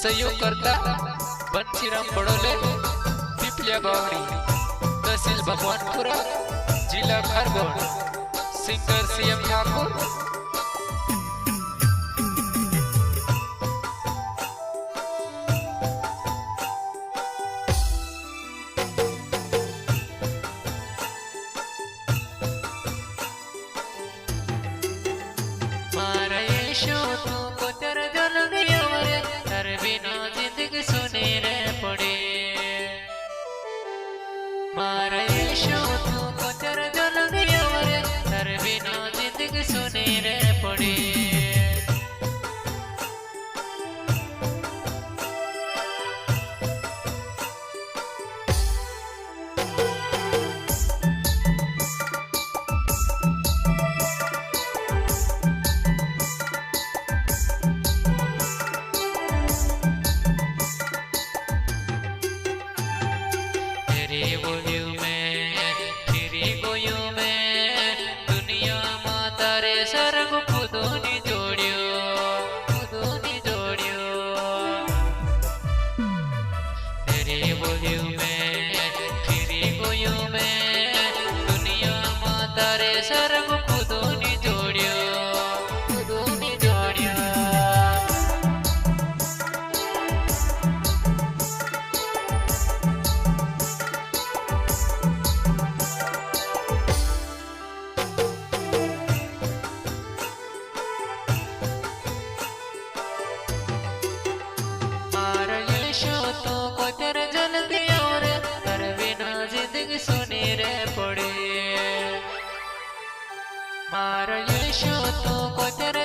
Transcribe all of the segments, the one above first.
सहयोग करता बंसीराम बड़ोले, पिपलिया बावड़ी, तहसील भगवानपुरा, जिला खरगोन। Singer CM Thakur. मारो यीशु तू को तेरे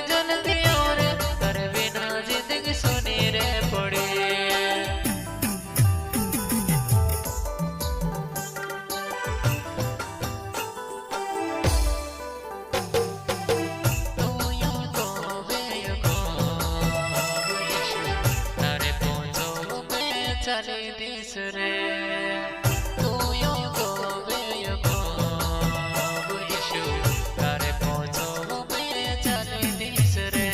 जल्दी और कर बिना जिंदगी सुनी रे पड़ी। तू यूं को वे को यीशु तारे पहुंचो में चले दिस रे। तू यूं को वे को यीशु तारे पहुंचो में चले दिस रे।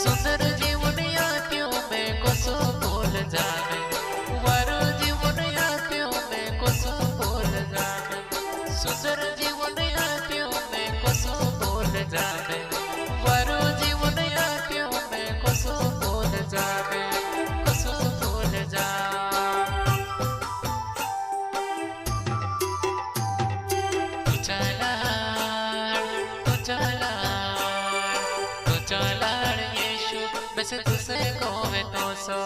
सुंदर जीवन यातियों में कोसो भूल जावे, वारो जीवन यातियों में कोसो भूल जावे। सुंदर जीवन यातियों में कोसो भूल जावे, वारो जीवन यातियों में कोसो भूल जावे, कोसो भूल जावे। तू चला तू चला तू चला यीशु बस तुझसे गोवे तो सो।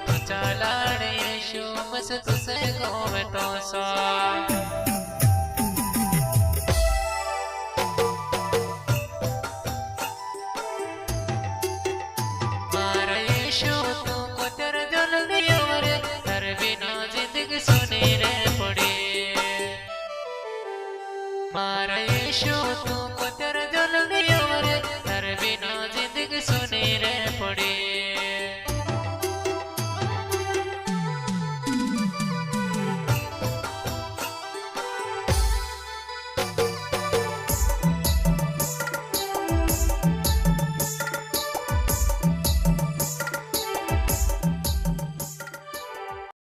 तू चला यीशु बस तुझसे गोवे तो सो।